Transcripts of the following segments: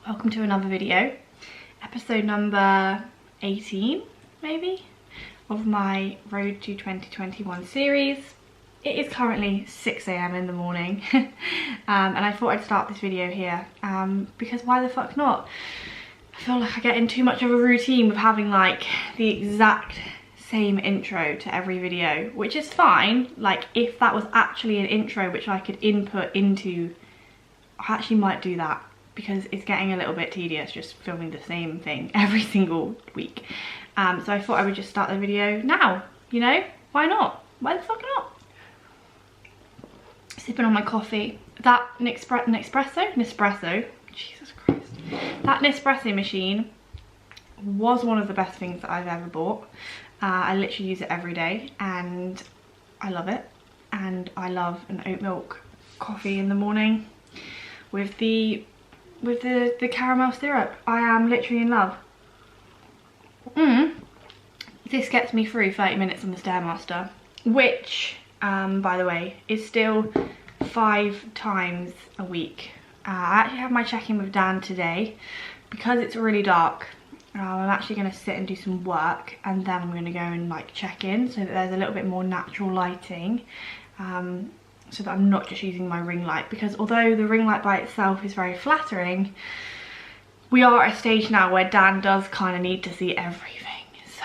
Welcome to another video, episode number 18 maybe of my Road to 2021 series. It is currently 6 AM in the morning and I thought I'd start this video here because why the fuck not? I feel like I get in too much of a routine with having like the exact same intro to every video, which is fine. Like if that was actually an intro which I could input into, I actually might do that, because it's getting a little bit tedious just filming the same thing every single week. So I thought I would just start the video now, you know? Why not? Why the fuck not? Sipping on my coffee. That Nespresso, Jesus Christ. That Nespresso machine was one of the best things that I've ever bought. I literally use it every day and I love it. And I love an oat milk coffee in the morning with the caramel syrup. I am literally in love. This gets me through 30 minutes on the Stairmaster, which by the way is still 5 times a week. I actually have my check-in with Dan today because it's really dark. I'm actually going to sit and do some work and then I'm going to go and like check in so that there's a little bit more natural lighting, so that I'm not just using my ring light, because although the ring light by itself is very flattering, we are at a stage now where Dan does kind of need to see everything, so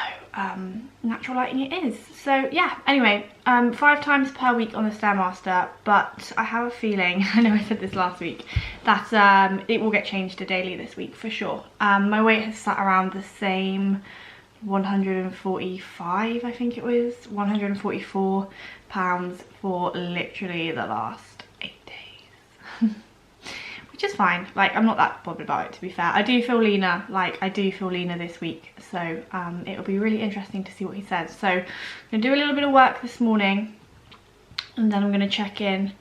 natural lighting it is. So yeah, anyway, 5 times per week on the Stairmaster, but I have a feeling, I know I said this last week, that it will get changed to daily this week for sure. My weight has sat around the same 145, I think it was 144 pounds for literally the last 8 days. Which is fine, like I'm not that bothered about it, to be fair. I do feel leaner, this week, so it'll be really interesting to see what he says. So I'm gonna do a little bit of work this morning and then I'm gonna check in,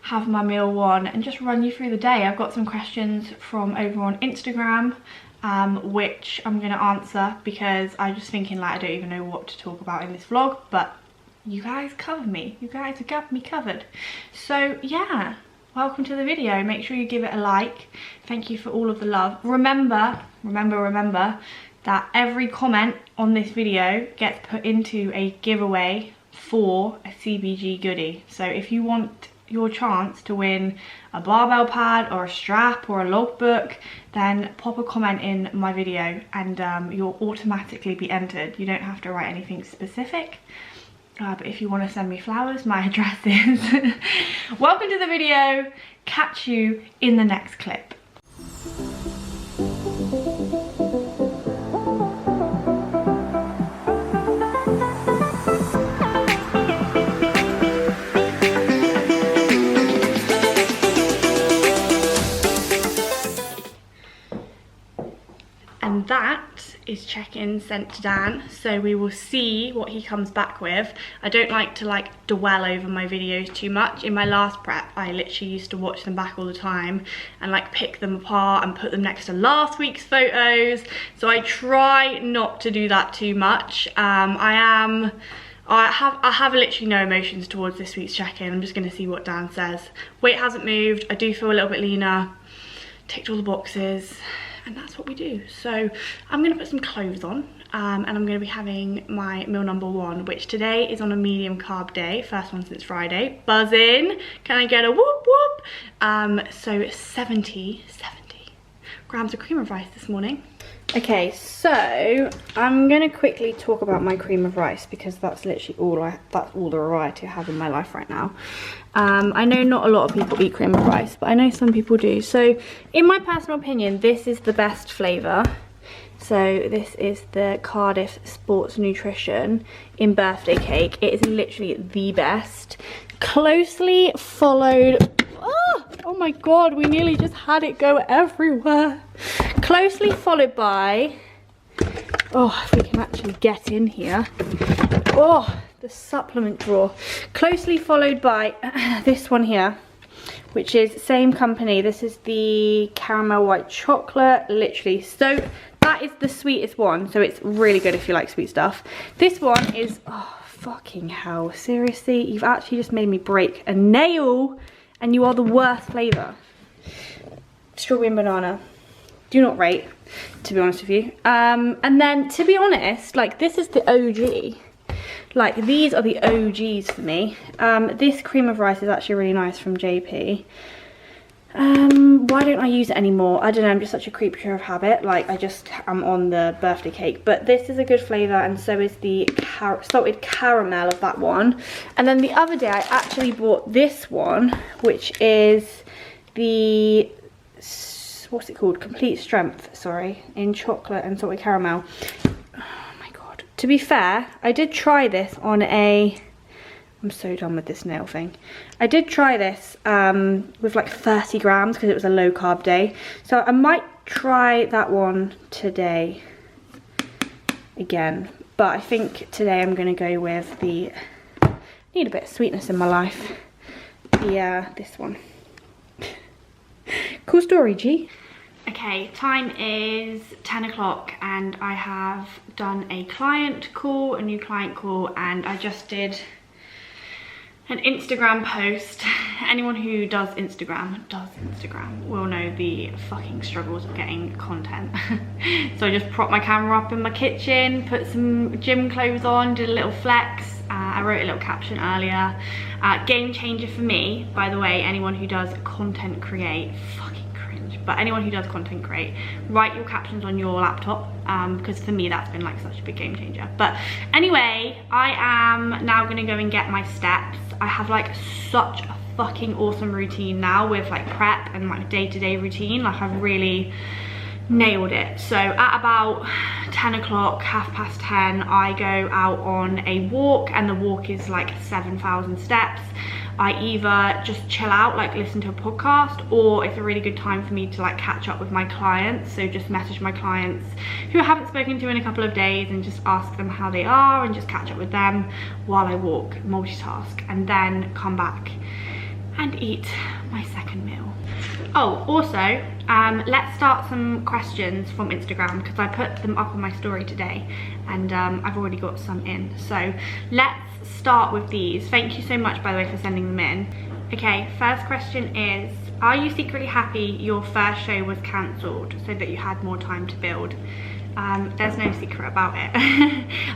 have my meal one and just run you through the day. I've got some questions from over on Instagram which I'm gonna answer because I'm just thinking like I don't even know what to talk about in this vlog, but you guys cover me. You guys have got me covered. So yeah, welcome to the video. Make sure you give it a like. Thank you for all of the love. Remember that every comment on this video gets put into a giveaway for a CBG goodie. So if you want your chance to win a barbell pad or a strap or a logbook, then pop a comment in my video and you'll automatically be entered. You don't have to write anything specific. But if you want to send me flowers, my address is. Welcome to the video. Catch you in the next clip. And that is check-in sent to Dan, so we will see what he comes back with. I don't like to like dwell over my videos too much. In my last prep I literally used to watch them back all the time and like pick them apart and put them next to last week's photos, so I try not to do that too much. I have literally no emotions towards this week's check-in. I'm just going to see what Dan says. Weight hasn't moved, I do feel a little bit leaner, ticked all the boxes, and that's what we do. So I'm gonna put some clothes on and I'm gonna be having my meal number 1, which today is on a medium carb day, first one since Friday. Buzzing, can I get a whoop whoop? So 70 grams of cream of rice this morning. Okay, so I'm gonna quickly talk about my cream of rice because that's literally all the variety I have in my life right now. I know not a lot of people eat cream of rice, but I know some people do. So in my personal opinion, this is the best flavour. So this is the Cardiff Sports Nutrition in birthday cake. It is literally the best. Closely followed, oh my god, we nearly just had it go everywhere. Closely followed by, oh, if we can actually get in here, oh, the supplement drawer. Closely followed by this one here, which is same company. This is the caramel white chocolate, literally. So that is the sweetest one, so it's really good if you like sweet stuff. This one is, oh fucking hell, seriously, you've actually just made me break a nail and you are the worst flavour. Strawberry and banana. do not rate, to be honest with you. And then, to be honest, like, this is the OG. Like, these are the OGs for me. This cream of rice is actually really nice from JP. Why don't I use it anymore? I don't know, I'm just such a creature of habit. Like, I'm on the birthday cake. But this is a good flavour, and so is the salted caramel of that one. And then the other day I actually bought this one, which is the, what's it called? Complete Strength, sorry, in chocolate and salted caramel. To be fair, I did try this on a, I'm so done with this nail thing. I did try this with like 30 grams because it was a low carb day. So I might try that one today again. But I think today I'm going to go with the, need a bit of sweetness in my life. This one. Cool story, G. Okay, time is 10 o'clock and I have done a client call, a new client call, and I just did an Instagram post. Anyone who does Instagram will know the fucking struggles of getting content. So I just propped my camera up in my kitchen, put some gym clothes on, did a little flex. I wrote a little caption earlier. Game changer for me, by the way, anyone who does content create, but anyone who does content create, write your captions on your laptop, because for me that's been like such a big game changer. But anyway, I am now gonna go and get my steps. I have like such a fucking awesome routine now with like prep and like day-to-day routine. Like, I've really nailed it. So at about 10 o'clock, 10:30, I go out on a walk, and the walk is like 7,000 steps. I either just chill out, like listen to a podcast, or it's a really good time for me to like catch up with my clients. So just message my clients who I haven't spoken to in a couple of days and just ask them how they are and just catch up with them while I walk, multitask, and then come back and eat my second meal. Oh, also, let's start some questions from Instagram because I put them up on my story today, and I've already got some in. So let's start with these. Thank you so much, by the way, for sending them in. Okay, first question is, are you secretly happy your first show was cancelled so that you had more time to build? There's no secret about it.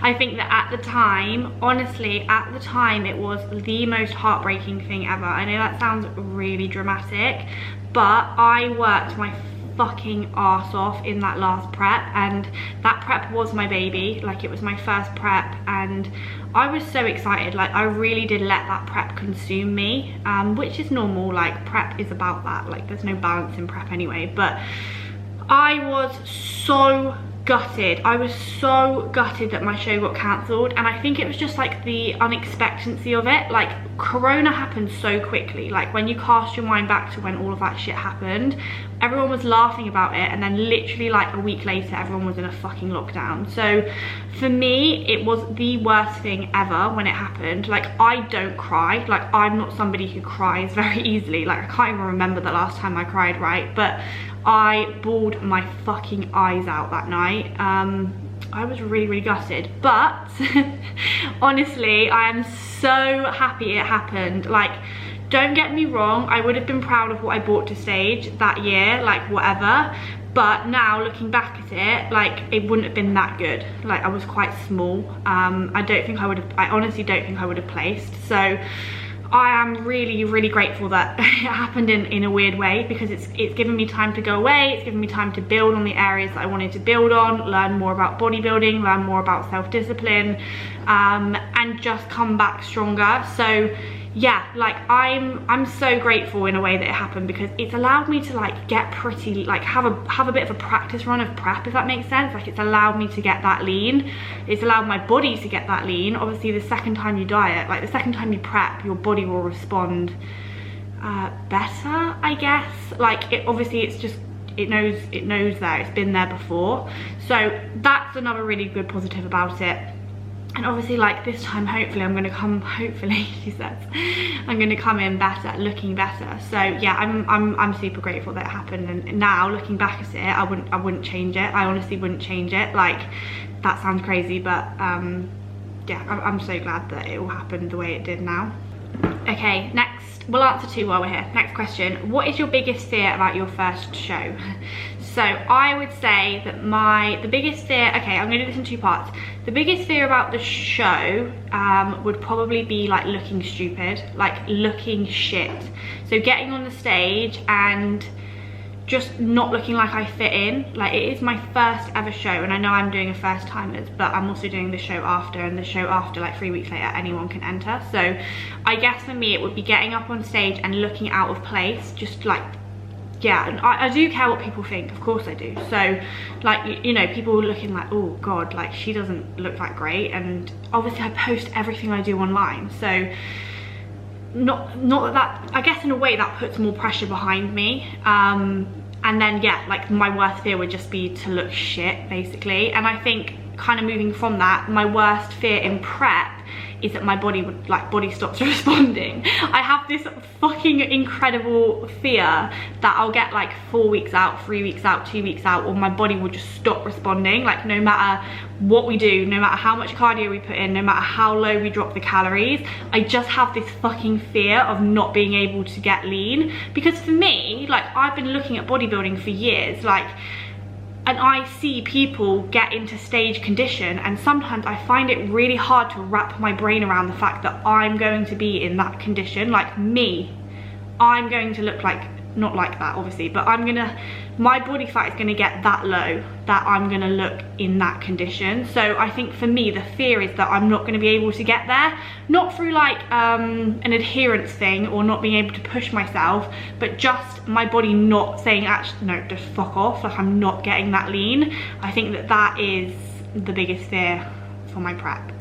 I think that at the time, honestly, at the time, it was the most heartbreaking thing ever. I know that sounds really dramatic, but I worked my fucking arse off in that last prep, and that prep was my baby. Like, it was my first prep, and I was so excited. Like, I really did let that prep consume me, which is normal. Like, prep is about that. Like, there's no balance in prep anyway. But I was so gutted. I was so gutted that my show got cancelled, and I think it was just like the unexpectancy of it. Like, Corona happened so quickly. Like, when you cast your mind back to when all of that shit happened, everyone was laughing about it, and then literally like a week later everyone was in a fucking lockdown. So for me, it was the worst thing ever when it happened. Like, I don't cry. Like, I'm not somebody who cries very easily. Like, I can't even remember the last time I cried, right? But I bawled my fucking eyes out that night. I was really, really gutted, but honestly, I am so happy it happened. Like, don't get me wrong, I would have been proud of what I brought to stage that year, like whatever, but now looking back at it, like, it wouldn't have been that good. Like, I was quite small. I honestly don't think I would have placed. So I am really, really grateful that it happened in a weird way, because it's given me time to go away. It's given me time to build on the areas that I wanted to build on, learn more about bodybuilding, learn more about self-discipline, and just come back stronger. So yeah, like, I'm so grateful in a way that it happened, because it's allowed me to like get pretty, like have a bit of a practice run of prep, if that makes sense. Like, it's allowed me to get that lean. It's allowed my body to get that lean. Obviously, the second time you diet, like the second time you prep, your body will respond better, I guess. Like, obviously it's just, it knows that it's been there before. So that's another really good positive about it. And obviously, like, this time, hopefully I'm gonna come, hopefully, she says, I'm gonna come in better, looking better. So yeah, I'm super grateful that it happened. And now looking back at it, I wouldn't change it. I honestly wouldn't change it. Like, that sounds crazy, but yeah, I'm so glad that it all happened the way it did now. Okay, next, we'll answer two while we're here. Next question, what is your biggest fear about your first show? So I would say that the biggest fear, okay, I'm gonna do this in 2 parts. The biggest fear about the show would probably be like looking stupid, like looking shit. So getting on the stage and just not looking like I fit in. Like, it is my first ever show, and I know I'm doing a first timers, but I'm also doing the show after, and the show after, like 3 weeks later, anyone can enter. So I guess for me it would be getting up on stage and looking out of place, just like, yeah. And I do care what people think, of course I do. So like, you know, people looking like, oh god, like she doesn't look that great, and obviously I post everything I do online, so not that, I guess in a way that puts more pressure behind me. And then yeah, like my worst fear would just be to look shit, basically. And I think kind of moving from that, my worst fear in prep is that my body stops responding. I have this fucking incredible fear that I'll get like 4 weeks out, 3 weeks out, 2 weeks out, or my body will just stop responding. Like, no matter what we do, no matter how much cardio we put in, no matter how low we drop the calories, I just have this fucking fear of not being able to get lean. Because for me, like, I've been looking at bodybuilding for years, like, and I see people get into stage condition, and sometimes I find it really hard to wrap my brain around the fact that I'm going to be in that condition. Like me, I'm going to look like, not like that obviously, but my body fat is gonna get that low that I'm gonna look in that condition. So I think for me, the fear is that I'm not gonna be able to get there, not through like an adherence thing or not being able to push myself, but just my body not saying, actually no, just fuck off, like I'm not getting that lean. I think that is the biggest fear for my prep.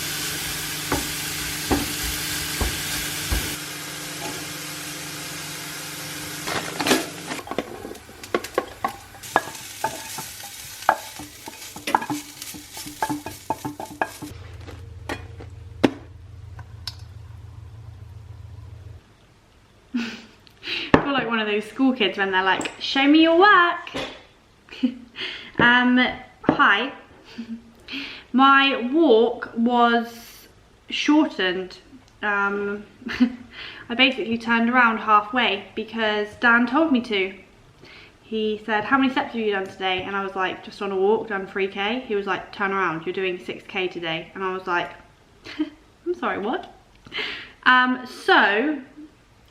Like one of those school kids when they're like, show me your work. Hi. My walk was shortened. I basically turned around halfway because Dan told me to. He said, how many steps have you done today? And I was like, just on a walk, done 3k. He was like, turn around, you're doing 6k today. And I was like, I'm sorry, what? So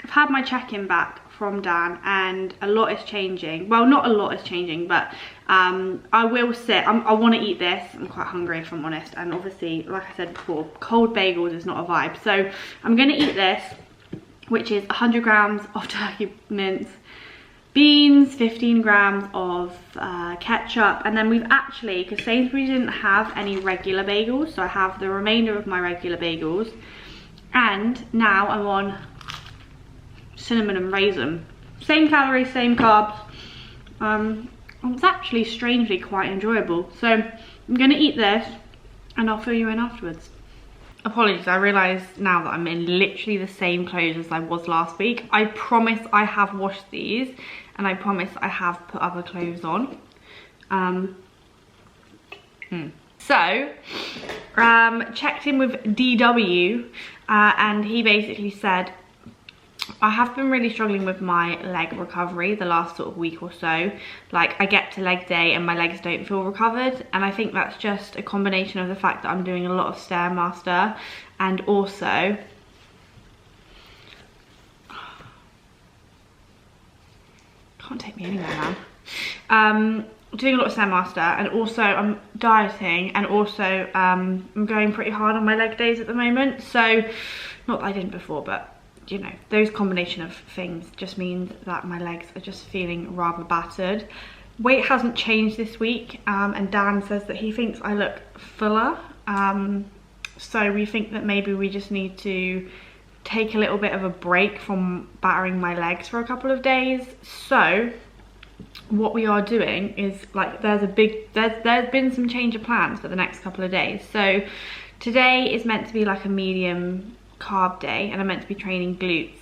I've had my check-in back from Dan, and a lot is changing. Well, not a lot is changing, but I will sit. I want to eat this. I'm quite hungry, if I'm honest, and obviously, like I said before, cold bagels is not a vibe. So I'm going to eat this, which is 100 grams of turkey mince, beans, 15 grams of ketchup, and then we've actually, because Sainsbury's didn't have any regular bagels, so I have the remainder of my regular bagels, and now I'm on cinnamon and raisin. Same calories, same carbs. It's actually strangely quite enjoyable. So I'm gonna eat this and I'll fill you in afterwards. Apologies, I realise now that I'm in literally the same clothes as I was last week. I promise I have washed these, and I promise I have put other clothes on. So, checked in with DW, and he basically said, I have been really struggling with my leg recovery the last sort of week or so. Like, I get to leg day and my legs don't feel recovered, and I think that's just a combination of the fact that I'm doing a lot of Stairmaster, and also can't take me anywhere now. Doing a lot of Stairmaster, and also I'm dieting, and also I'm going pretty hard on my leg days at the moment. So, not that I didn't before, but you know, those combination of things just means that my legs are just feeling rather battered. Weight hasn't changed this week, and Dan says that he thinks I look fuller. So we think that maybe we just need to take a little bit of a break from battering my legs for a couple of days. So what we are doing is, like, there's been some change of plans for the next couple of days. So today is meant to be like a medium carb day, and I'm meant to be training glutes.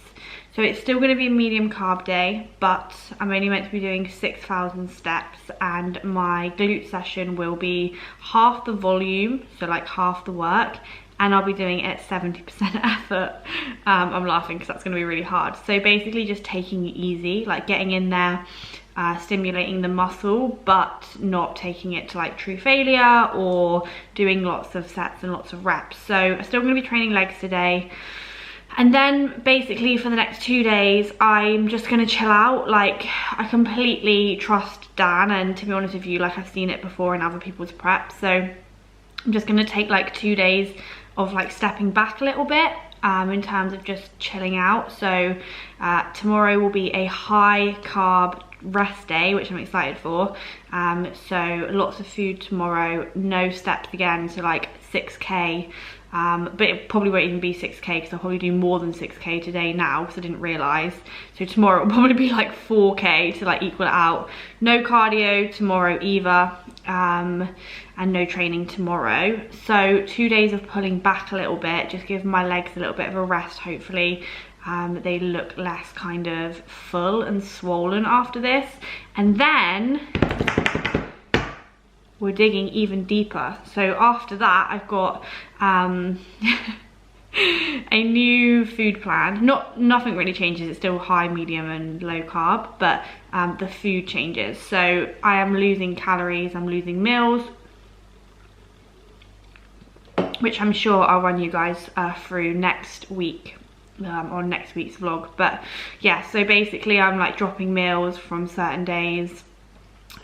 So it's still going to be a medium carb day, but I'm only meant to be doing 6,000 steps, and my glute session will be half the volume, so like half the work, and I'll be doing it at 70% effort. I'm laughing because that's going to be really hard. So basically just taking it easy, like getting in there, stimulating the muscle, but not taking it to like true failure or doing lots of sets and lots of reps. So I'm still going to be training legs today. And then basically for the next 2 days, I'm just gonna chill out. Like, I completely trust Dan, and to be honest with you, like, I've seen it before in other people's preps. So I'm just gonna take like 2 days of like stepping back a little bit in terms of just chilling out. So tomorrow will be a high carb rest day, which I'm excited for. So lots of food tomorrow, no steps again, so like 6K. But it probably won't even be 6K because I'll probably do more than 6K today now because I didn't realise. So tomorrow it'll probably be like 4K to like equal it out. No cardio tomorrow either, and no training tomorrow. So 2 days of pulling back a little bit, just give my legs a little bit of a rest hopefully. They look less kind of full and swollen after this. And then we're digging even deeper. So after that, I've got a new food plan. Nothing really changes, it's still high, medium and low carb, but the food changes. So I am losing calories, I'm losing meals, which I'm sure I'll run you guys through next week. On next week's vlog. But yeah, so basically I'm like dropping meals from certain days.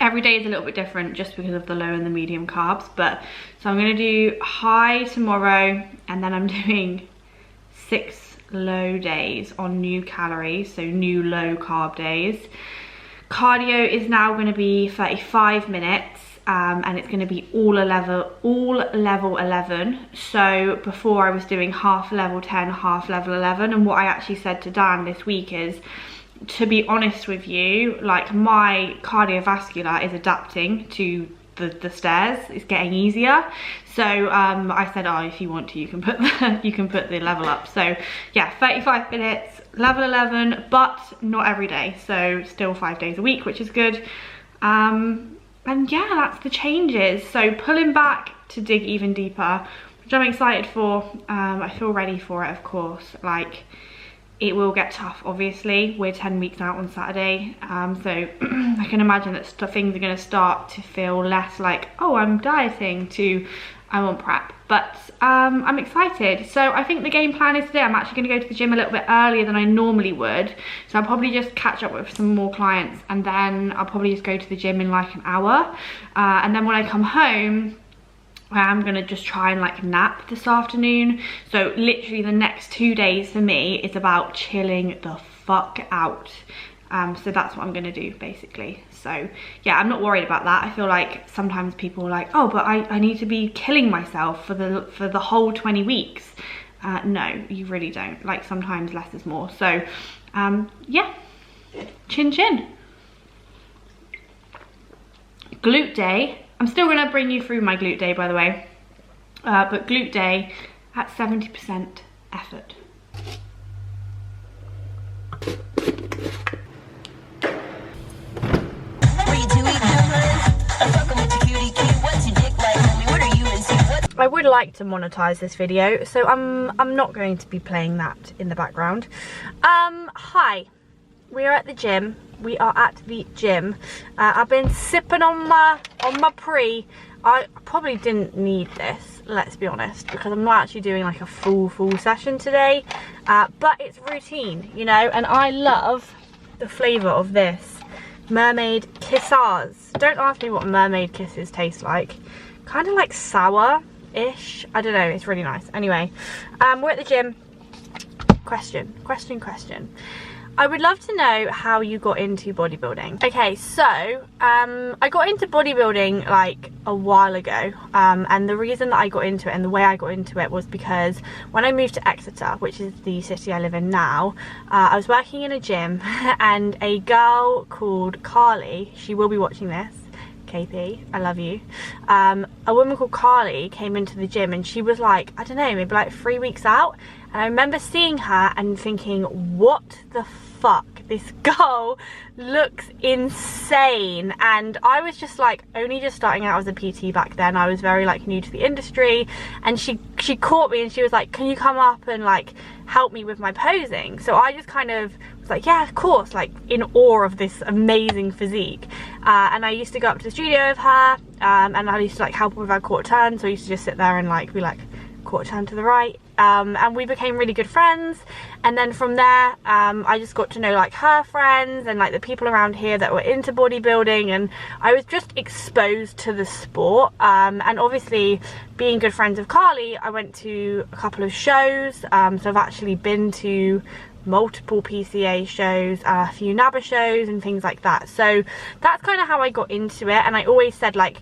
Every day is a little bit different just because of the low and the medium carbs. But so I'm going to do high tomorrow, and then I'm doing 6 low days on new calories, so new low carb days. Cardio is now going to be 35 minutes. And it's going to be all level 11. So before I was doing half level 10, half level 11, and what I actually said to Dan this week is, to be honest with you, like, my cardiovascular is adapting to the stairs. It's getting easier. So I said, oh, if you want to, you can put the level up. So yeah, 35 minutes, level 11, but not every day. So still 5 days a week, which is good. And yeah, that's the changes. So pulling back to dig even deeper, which I'm excited for. I feel ready for it, of course. Like, it will get tough, obviously. We're 10 weeks out on Saturday. So I can imagine that things are going to start to feel less like, oh, I'm dieting, to I'm on prep. But I'm excited. So I think the game plan is today I'm actually going to go to the gym a little bit earlier than I normally would. So I'll probably just catch up with some more clients, and then I'll probably just go to the gym in like an hour. And then when I come home, I'm going to just try and like nap this afternoon. So literally the next 2 days for me is about chilling the fuck out. So that's what I'm going to do basically. So yeah, I'm not worried about that. I feel like sometimes people are like, oh, but I need to be killing myself for the whole 20 weeks. No, you really don't. Like, sometimes less is more. So yeah, chin chin. Glute day. I'm still going to bring you through my glute day, by the way. But glute day at 70% effort. I would like to monetize this video, so I'm not going to be playing that in the background. Hi, we are at the gym. We are at the gym. I've been sipping on my pre. I probably didn't need this, let's be honest, because I'm not actually doing like a full session today. But it's routine, you know, and I love the flavour of this. Mermaid Kisses. Don't ask me what mermaid kisses taste like. Kind of like sour-ish. I don't know, it's really nice. Anyway, we're at the gym. Question. I would love to know how you got into bodybuilding. Okay, so I got into bodybuilding like a while ago, and the reason that I got into it and the way I got into it was because when I moved to Exeter, which is the city I live in now, I was working in a gym, and a girl called Carly, she will be watching this, KP, I love you. A woman called Carly came into the gym, and she was like, I don't know, maybe like 3 weeks out, And I remember seeing her and thinking, what the fuck, this girl looks insane. And I was just like only just starting out as a PT back then. I was very like new to the industry, and she caught me and she was like, can you come up and like help me with my posing? So I just kind of was like, yeah, of course, like in awe of this amazing physique. And I used to go up to the studio with her, and I used to like help her with her quarter turn. So I used to just sit there and like be like, quarter turn to the right, and we became really good friends. And then from there I just got to know like her friends and like the people around here that were into bodybuilding, and I was just exposed to the sport. And obviously being good friends with Carly, I went to a couple of shows, so I've actually been to multiple PCA shows, a few NABBA shows and things like that. So that's kind of how I got into it. And I always said like,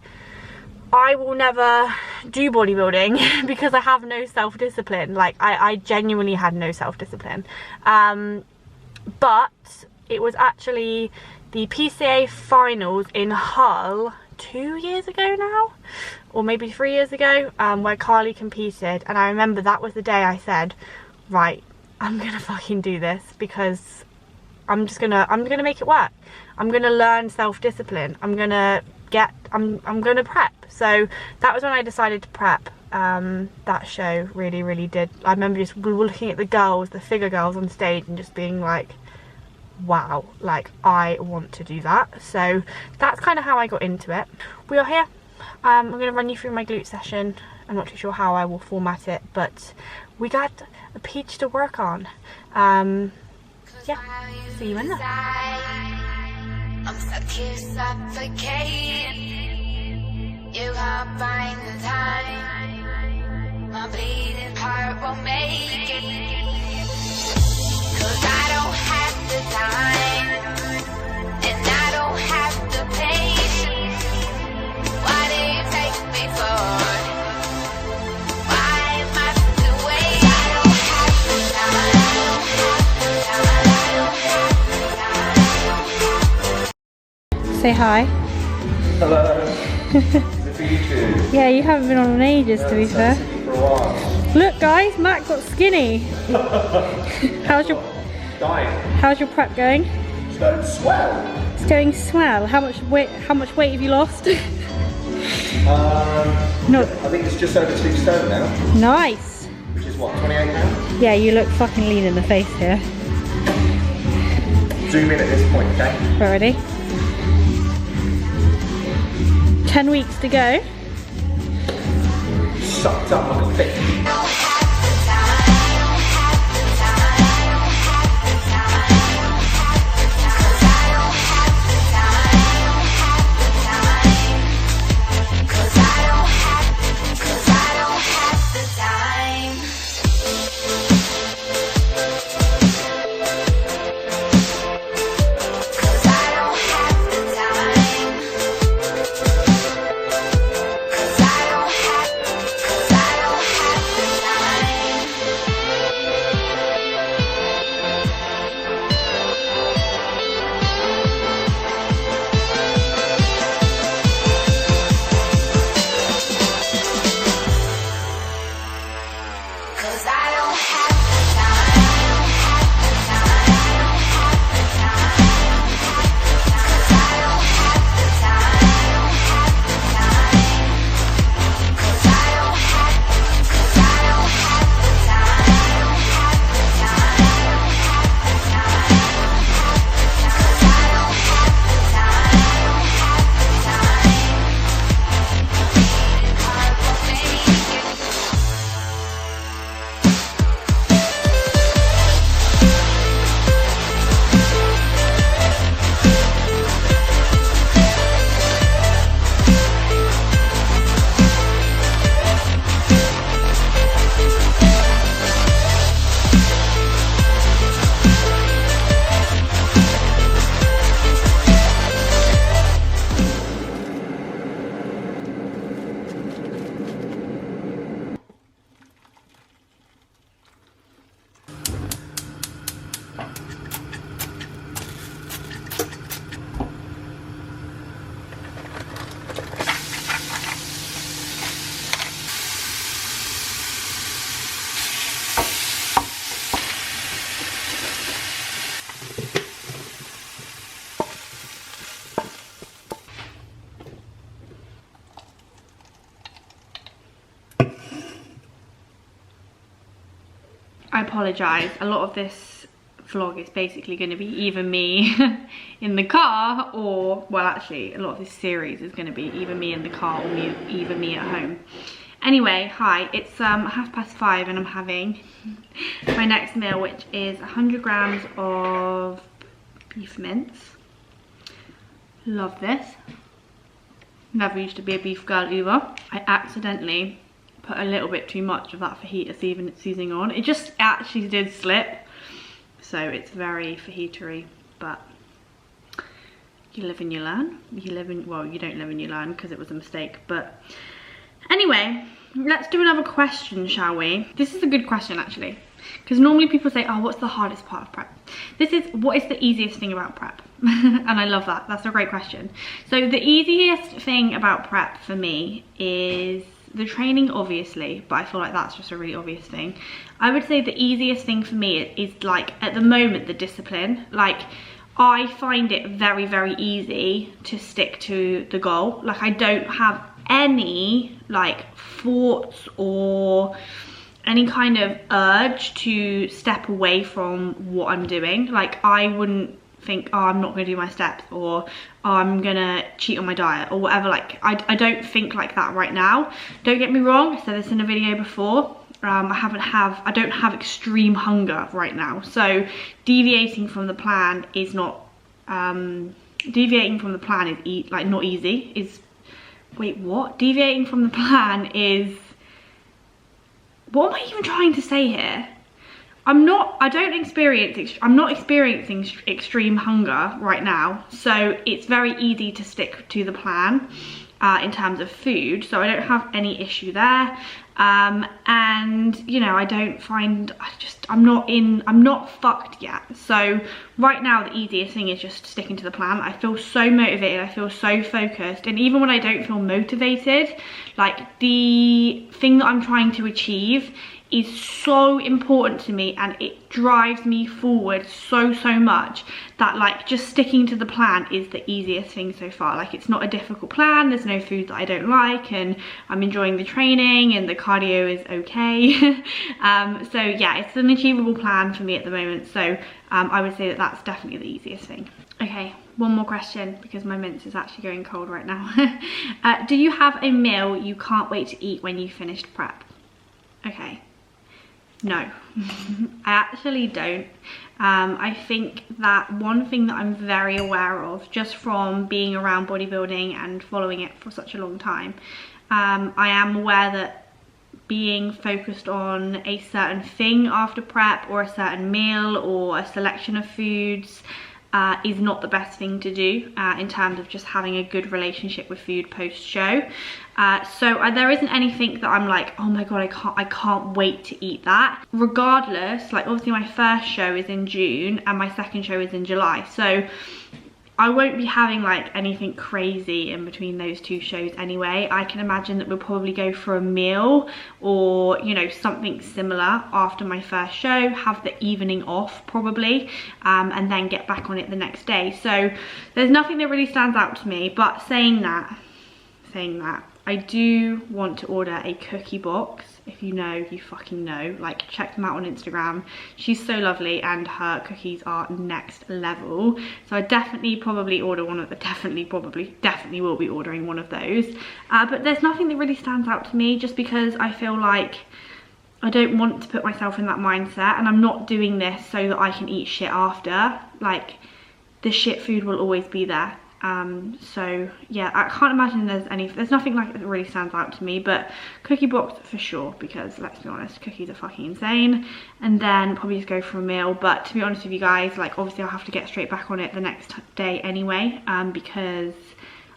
I will never do bodybuilding because I have no self-discipline. Like I genuinely had no self-discipline. But it was actually the PCA finals in Hull 2 years ago now, or maybe 3 years ago, where Carly competed. And I remember that was the day I said, right, I'm gonna fucking do this, because I'm gonna make it work. I'm gonna learn self-discipline. I'm gonna prep. So that was when I decided to prep. That show really did. I remember we were looking at the girls, the figure girls on stage, and just being like, wow, like I want to do that. So that's kind of how I got into it. We are here. I'm going to run you through my glute session. I'm not too sure how I will format it, but we got a peach to work on. Yeah, see you in there. I'm stuck here suffocating. You can't find the time. My bleeding heart won't make it. 'Cause I don't have the time, and I don't have the patience. Why do you take me for? Why must you wait? I don't have the time. Say hi. Hello. Yeah, you haven't been on in ages, to be fair. Look guys, Matt got skinny. How's your prep going? It's going swell. It's going swell. How much weight have you lost? No. I think it's just over 2 stone now. Nice. Which is what, 28 pounds? Yeah, you look fucking lean in the face here. Zoom in at this point, okay? Already. 10 weeks to go. Sucked up like a fish. I apologise. A lot of this vlog is basically going to be either me in the car or, well, actually, a lot of this series is going to be either me in the car or either me at home. Anyway, hi, it's 5:30 and I'm having my next meal, which is 100 grams of beef mince. Love this. Never used to be a beef girl either. I accidentally put a little bit too much of that fajita seasoning on. It just actually did slip. So it's very fajita-y, but you live and you learn. Well, you don't live and you learn because it was a mistake. But anyway, let's do another question, shall we? This is a good question, actually. Because normally people say, oh, what's the hardest part of prep? This is, what is the easiest thing about prep? And I love that. That's a great question. So the easiest thing about prep for me is the training, obviously, but I feel like that's just a really obvious thing. I would say the easiest thing for me is, like, at the moment, the discipline. Like, I find it very, very easy to stick to the goal. Like, I don't have any, like, thoughts or any kind of urge to step away from what I'm doing. Like, I wouldn't think, oh, I'm not gonna do my steps, or oh, I'm gonna cheat on my diet, or whatever. Like, I don't think like that right now. Don't get me wrong, I said this in a video before, I don't have extreme hunger right now, so deviating from the plan is not deviating from the plan is not easy. Wait, what? Deviating from the plan is, what am I even trying to say here? I'm not experiencing extreme hunger right now, so it's very easy to stick to the plan in terms of food, so I don't have any issue there. And you know, I'm not fucked yet. So right now the easiest thing is just sticking to the plan. I feel so motivated, I feel so focused, and even when I don't feel motivated, like, the thing that I'm trying to achieve is so important to me and it drives me forward so much that, like, just sticking to the plan is the easiest thing so far. Like, it's not a difficult plan, there's no food that I don't like, and I'm enjoying the training and the cardio is okay. So yeah, it's an achievable plan for me at the moment, so I would say that that's definitely the easiest thing. Okay, one more question, because my mince is actually going cold right now. Do you have a meal you can't wait to eat when you finished prep? Okay. No, I actually don't. I think that one thing that I'm very aware of, just from being around bodybuilding and following it for such a long time, I am aware that being focused on a certain thing after prep, or a certain meal, or a selection of foods, is not the best thing to do in terms of just having a good relationship with food post-show. So there isn't anything that I'm like, oh my god, I can't wait to eat that. Regardless, like, obviously my first show is in June and my second show is in July, so I won't be having, like, anything crazy in between those two shows anyway. I can imagine that we'll probably go for a meal or, you know, something similar after my first show, have the evening off probably, and then get back on it the next day. So there's nothing that really stands out to me, but saying that, I do want to order a cookie box. If you know, you fucking know. Like, check them out on Instagram. She's so lovely and her cookies are next level. So I definitely probably order one of the, definitely will be ordering one of those. But there's nothing that really stands out to me, just because I feel like I don't want to put myself in that mindset, and I'm not doing this so that I can eat shit after. Like, the shit food will always be there. So yeah, I can't imagine there's nothing like it that really stands out to me, but cookie box for sure, because let's be honest, cookies are fucking insane. And then probably just go for a meal, but to be honest with you guys, like, obviously I'll have to get straight back on it the next day anyway, because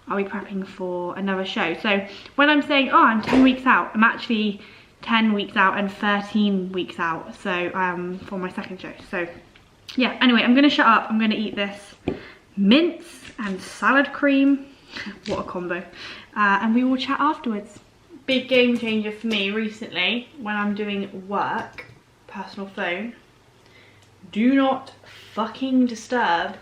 I'll be prepping for another show. So when I'm saying, oh, I'm 10 weeks out, I'm actually 10 weeks out and 13 weeks out, so for my second show. So yeah, anyway, I'm gonna shut up. I'm gonna eat this mince and salad cream, what a combo, and we will chat afterwards. Big game changer for me recently when I'm doing work, personal phone, do not fucking disturb.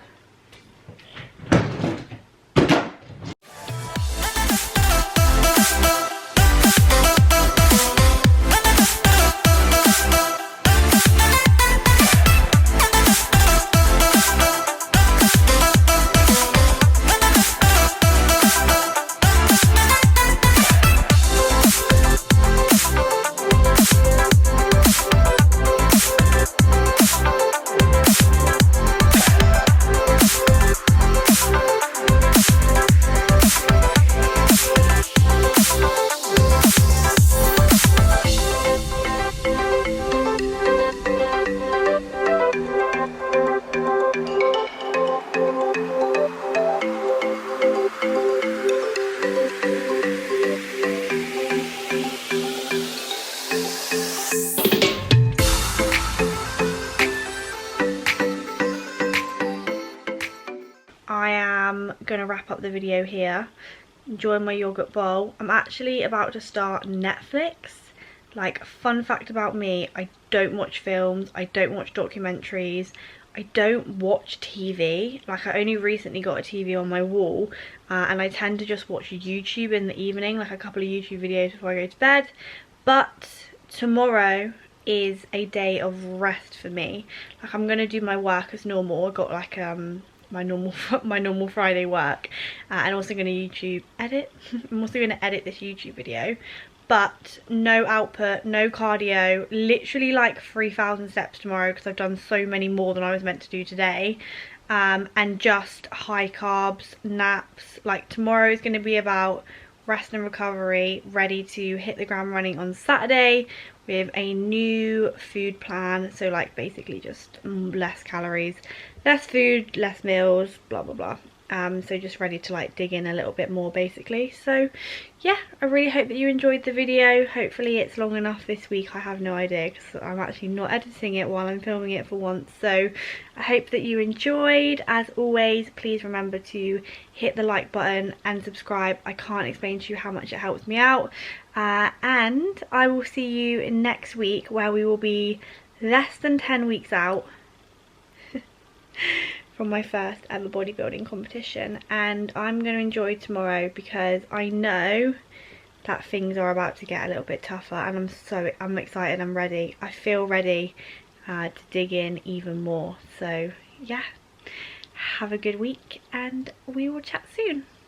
gonna wrap up the video here. Enjoying my yogurt bowl. I'm actually about to start Netflix. Like, fun fact about me, I don't watch films, I don't watch documentaries, I don't watch TV. Like, I only recently got a TV on my wall, and I tend to just watch YouTube in the evening, like a couple of YouTube videos before I go to bed. But tomorrow is a day of rest for me. Like, I'm gonna do my work as normal. I got like my normal Friday work, and also gonna YouTube edit. I'm also gonna edit this YouTube video, but no output, no cardio, literally like 3,000 steps tomorrow because I've done so many more than I was meant to do today, and just high carbs, naps. Like, tomorrow is gonna be about rest and recovery, ready to hit the ground running on Saturday with a new food plan. So like, basically just less calories, less food, less meals, blah blah blah. So just ready to like dig in a little bit more basically. So yeah, I really hope that you enjoyed the video. Hopefully it's long enough this week. I have no idea because I'm actually not editing it while I'm filming it for once. So I hope that you enjoyed. As always, please remember to hit the like button and subscribe. I can't explain to you how much it helps me out. And I will see you next week, where we will be less than 10 weeks out from my first ever bodybuilding competition, and I'm going to enjoy tomorrow because I know that things are about to get a little bit tougher, and I'm excited, I'm ready. I feel ready to dig in even more. So yeah, have a good week and we will chat soon.